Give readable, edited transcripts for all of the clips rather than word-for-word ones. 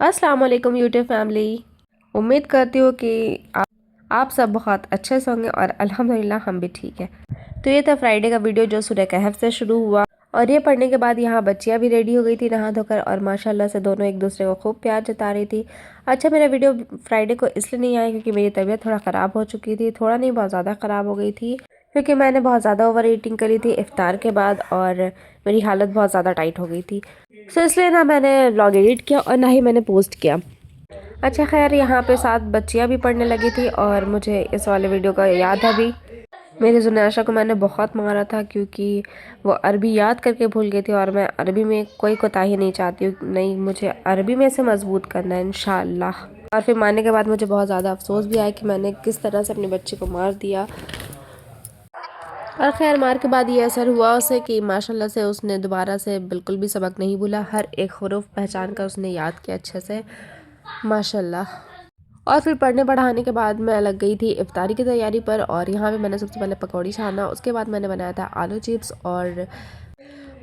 अस्सलाम वालेकुम YouTube family. उम्मीद करती हूँ कि आप सब बहुत अच्छे से होंगे और अल्हम्दुलिल्लाह हम भी ठीक है। तो ये था फ्राइडे का वीडियो जो सूरह कहफ से शुरू हुआ और ये पढ़ने के बाद यहाँ बच्चियाँ भी रेडी हो गई थी नहा धोकर और माशाल्लाह से दोनों एक दूसरे को खूब प्यार जता रही थी। अच्छा, मेरा वीडियो फ्राइडे को इसलिए नहीं आया क्योंकि मेरी तबीयत थोड़ा ख़राब हो चुकी थी, थोड़ा नहीं बहुत ज़्यादा ख़राब हो गई थी क्योंकि मैंने बहुत ज़्यादा ओवर ईटिंग करी थी इफ्तार के बाद और मेरी हालत बहुत ज़्यादा टाइट हो गई थी। तो इसलिए ना मैंने व्लॉग एडिट किया और ना ही मैंने पोस्ट किया। अच्छा खैर, यहाँ पे 7 बच्चियाँ भी पढ़ने लगी थी और मुझे इस वाले वीडियो का याद है भी। मेरी जुनैशा को मैंने बहुत मारा था क्योंकि वो अरबी याद करके भूल गई थी और मैं अरबी में कोई कोताही नहीं चाहती हूँ, नहीं मुझे अरबी में से मजबूत करना है इंशाल्लाह। और फिर मारने के बाद मुझे बहुत ज़्यादा अफसोस भी आया कि मैंने किस तरह से अपने बच्चे को मार दिया। और ख़ैर मार के बाद ये असर हुआ उसे कि माशाल्लाह से उसने दोबारा से बिल्कुल भी सबक नहीं भूला, हर एक हरूफ पहचान कर उसने याद किया अच्छे से माशाल्लाह। और फिर पढ़ने पढ़ाने के बाद मैं लग गई थी इफ्तारी की तैयारी पर और यहाँ पे मैंने सबसे पहले पकौड़ी छाना, उसके बाद मैंने बनाया था आलू चिप्स और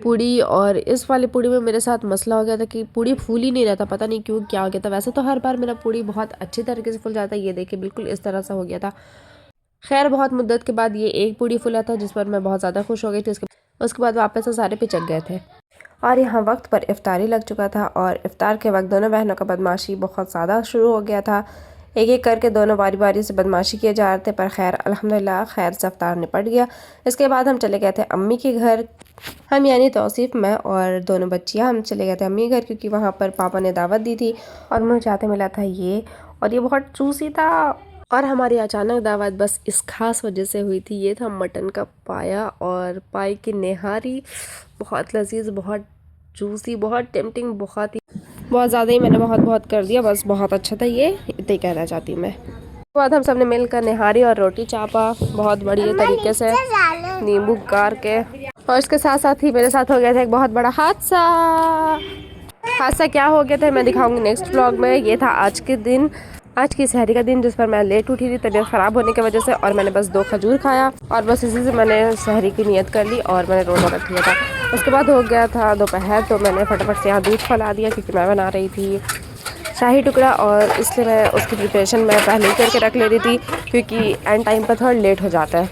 पूड़ी। और इस वाली पूड़ी में मेरे साथ मसला हो गया था कि पूड़ी फूल ही नहीं रहता, पता नहीं क्यों क्या हो गया था। वैसे तो हर बार मेरा पूड़ी बहुत अच्छी तरीके से फूल जाता है, ये देखिए बिल्कुल इस तरह से हो गया था। खैर बहुत मुद्दत के बाद ये एक पूड़ी फूला था जिस पर मैं बहुत ज़्यादा खुश हो गई थी। उसके बाद वापस से सारे पिचक गए थे और यहाँ वक्त पर इफ्तारी लग चुका था और इफ्तार के वक्त दोनों बहनों का बदमाशी बहुत ज़्यादा शुरू हो गया था। एक एक करके दोनों बारी बारी से बदमाशी किए जा रहे थे, पर खैर अल्हम्दुलिल्लाह खैर से इफ्तार निपट गया। इसके बाद हम चले गए थे अम्मी के घर। हम यानी तौसीफ़, मैं और दोनों बच्चियाँ हम चले गए थे अम्मी के घर क्योंकि वहाँ पर पापा ने दावत दी थी और मुझे जाते मिला था ये, और ये बहुत जूसी था। और हमारी अचानक दावत बस इस खास वजह से हुई थी, ये था मटन का पाया और पाई की निहारी, बहुत लजीज, बहुत जूसी, बहुत टेम्पटिंग, बहुत ज़्यादा ही मैंने बहुत कर दिया, बस बहुत अच्छा था ये, इतना ही कहना चाहती हूँ मैं। उसके बाद हम सब ने मिलकर निहारी और रोटी चापा बहुत बढ़िया तरीके से नींबू गार के। और इसके साथ साथ ही मेरे साथ हो गया था एक बहुत बड़ा हादसा। हादसा क्या हो गया था मैं दिखाऊंगी नेक्स्ट व्लॉग में। ये था आज के दिन, आज की सहरी का दिन जिस पर मैं लेट उठी थी तबीयत ख़राब होने की वजह से, और मैंने बस 2 खजूर खाया और बस इसी से मैंने सहरी की नियत कर ली और मैंने रोज़ा रख लिया था। उसके बाद हो गया था दोपहर, तो मैंने फटाफट से यहाँ दूध फैला दिया क्योंकि मैं बना रही थी शाही टुकड़ा और इसलिए मैं उसकी प्रिपरेशन मैं पहले ही करके रख ले रही थी क्योंकि एंड टाइम पर थोड़ा लेट हो जाता है।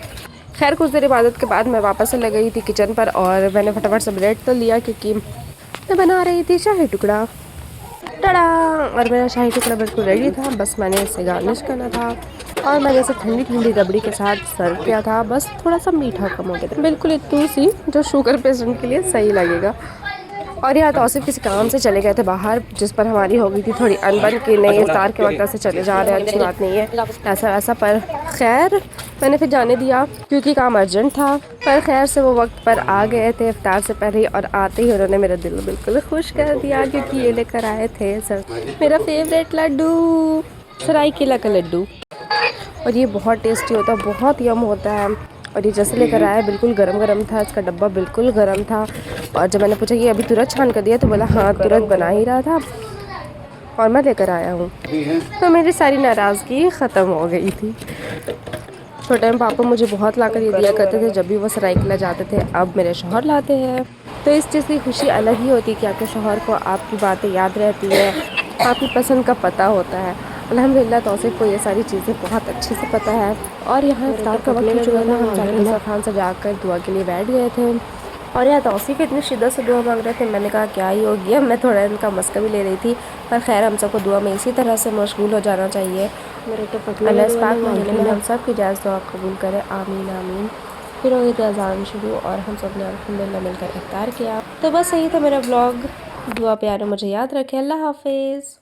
खैर कुछ देर इबादत के बाद मैं वापस से लग गई थी किचन पर और मैंने फटाफट से ब्रेड तो लिया क्योंकि मैं बना रही थी शाही टुकड़ा। टड़ा! और मेरा शाही टुकड़ा बिल्कुल रेडी था, बस मैंने इसे गार्निश करना था और मैंने इसे ठंडी ठंडी रबड़ी के साथ सर्व किया था। बस थोड़ा सा मीठा कम हो गया था, बिल्कुल इतनी सी जो शुगर पेशेंट के लिए सही लगेगा। और यहाँ तौसीफ किसी काम से चले गए थे बाहर, जिस पर हमारी हो गई थी थोड़ी अनबन कि नहीं इफ्तार के वक्त ऐसे चले जा रहे हैं, अच्छी बात नहीं है ऐसा वैसा, पर खैर मैंने फिर जाने दिया क्योंकि काम अर्जेंट था। पर खैर से वो वक्त पर आ गए थे इफ्तार से पहले ही और आते ही उन्होंने मेरा दिल बिल्कुल खुश कर दिया क्योंकि ये लेकर आए थे सर मेरा फेवरेट लड्डू, सरायकेला का लड्डू। और ये बहुत टेस्टी होता है, बहुत यम होता है। और ये जैसे लेकर आया बिल्कुल गरम गरम था, इसका डब्बा बिल्कुल गरम था। और जब मैंने पूछा कि अभी तुरंत छान कर दिया तो बोला हाँ तुरंत बना ही रहा था और मैं लेकर आया हूँ। तो मेरी सारी नाराज़गी ख़त्म हो गई थी। छोटे में पापा मुझे बहुत लाकर ये दिया करते थे जब भी वो सरायकेला जाते थे, अब मेरे शौहर लाते हैं तो इस चीज़ की खुशी अलग ही होती है कि आपके शौहर को आपकी बातें याद रहती है, आपकी पसंद का पता होता है। अल्हम्दुलिल्लाह तौसीफ को ये सारी चीज़ें बहुत अच्छे से पता है। और यहाँ इफ्तार का वक्त हो चुका था, हम जाकर खान से जाकर दुआ के लिए बैठ गए थे और यहाँ तौसीफ इतनी शिद्दत से दुआ मांग रहे थे, मैंने कहा क्या ही हो गया, मैं थोड़ा इनका मस्का भी ले रही थी। पर खैर हम सबको दुआ में इसी तरह से मशगूल हो जाना चाहिए। अल्लाह इस पाक महीने में हम सब की जायज़ दुआ कबूल करे, आमीन आमीन। फिर हो गई थी अज़ान शुरू और हम सब ने अल्हम्दुलिल्लाह मिलकर इफ्तार किया। तो बस यही था मेरा ब्लॉग, दुआ प्यार मुझे याद रखे, अल्लाह हाफिज़।